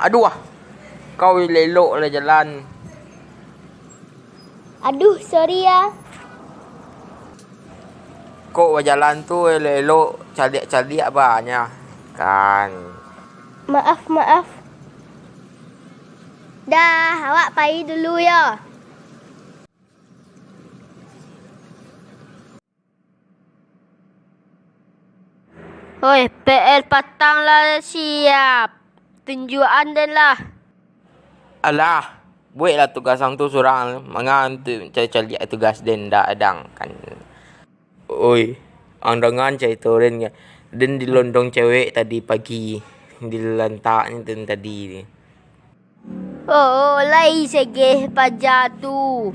Aduh ah. Kau elok lah jalan. Aduh, sorry ya. Kau berjalan tu elok caliak-caliak banyak. Kan. Maaf. Dah, awak pergi dulu ya. Oi, PL patang lah siap. Tunjukan dan lah. Alah. Buatlah tugas hang tu seorang. Mangan tu caliak tugas den dak adang kan. Oi, ang dengan cerita den kan. Den dilondong cewek tadi pagi. Dilantaknya den tadi ni. Oh, lai segeh pajar tu.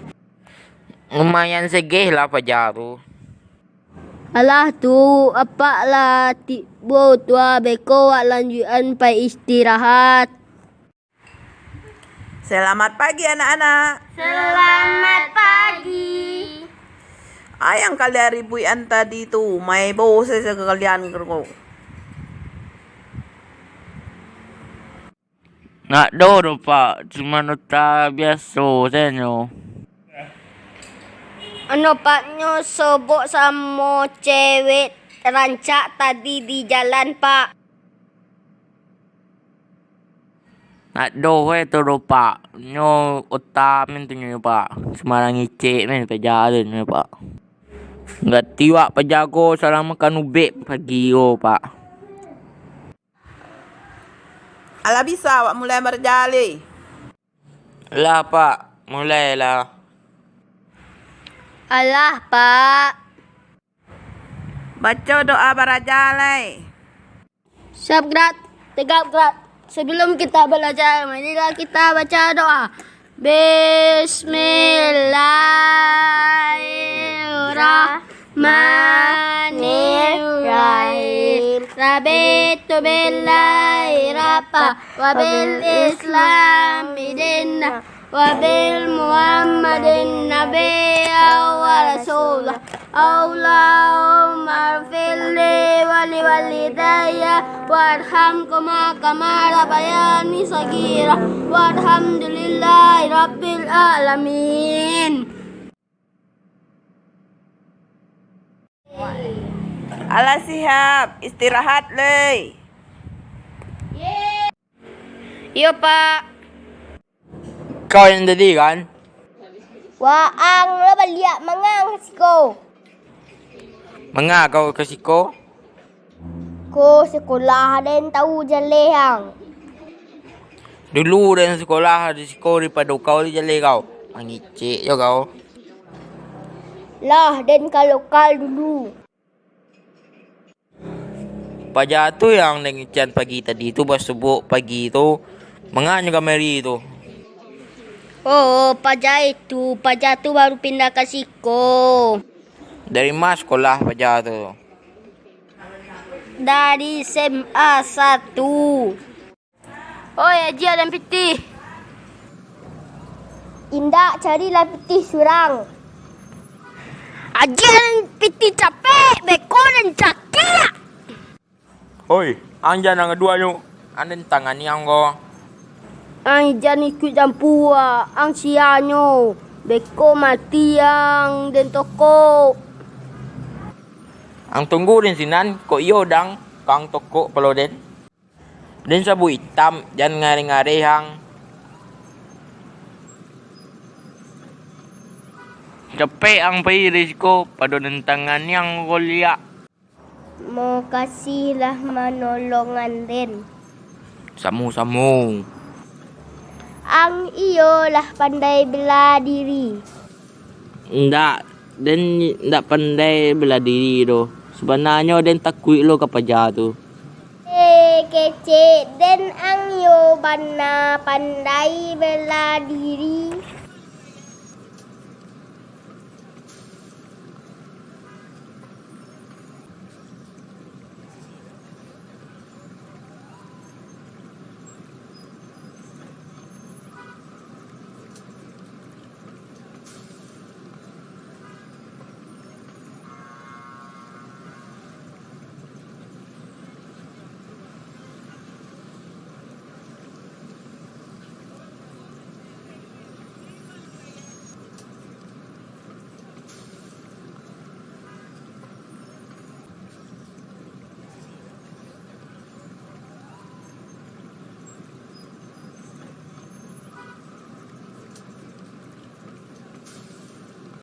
Lumayan segeh lah pajar tu. Alah tu, apa lah tiba tua beko wak lanjutan pai istirahat. Selamat pagi anak-anak. Selamat pagi. Ayang kalian ribuan tadi tu, mai bau saya kalian kergo. Nak do pak, cuma nota biasa senyo. Ano paknyo sobok sama cewek rancak tadi di jalan pak. Nak do tu pak, nyo otak men tu nyo pak. Semarang icik men pejalan nyo pak. Enggak tiwak pejago salah makan ubek pagi yo pak. Alah bisa awak mulai berjali. Lah pak, mulailah. Alah pak. Baca doa berjali. Siap gerak, tegap gerak. Sebelum kita belajar, marilah kita baca doa. Bismillahirrahmanirrahim. Rabitu billahi rabba wa bil islam dinna wa bil muhammadin nabiyya wa rasulah. Allahumma firli wa liwalidayya warhamhuma kama rabbayani saghira walhamdulillahi rabbil alamin. Alah siap, istirahat le. Yo pak. Kau yang tadi kan? Waang lo baliak mangang siko. Mengah kau ke siko? Ko sekolah dan tahu jalehang. Dulu dan sekolah di siko daripada kau di jalan kau. Mangicik je kau. Lah dan kalokal dulu. Pajar tu yang dengan pagi tadi tu pas subuh pagi tu. Mengah juga Mary tu. Oh, pajar tu baru pindah ke siko. Dari mas sekolah pajar tu? Dari SMA 1. Oi, Haji dan Piti. Indak carilah Piti surang. Haji dan Piti capek, beko dan cakik. Hoi, anja nang kedua nyu. Anden tangan yang kau. Ang jan ikut campur ang sianyo. Beko mati yang dan toko. Ang tunggu din sinan ko iyo dang kang toko palo den. Den sabu hitam jan ngari-ngari hang. Capek ang pai risiko pada tangan yang golia. Mau kasihlah menolongan den. Samu. Ang iyo lah pandai bela diri. Ndak pandai bela diri tu. Sebenarnya den takut lo ke pajar tu. Kece den ang yo bana pandai bela diri.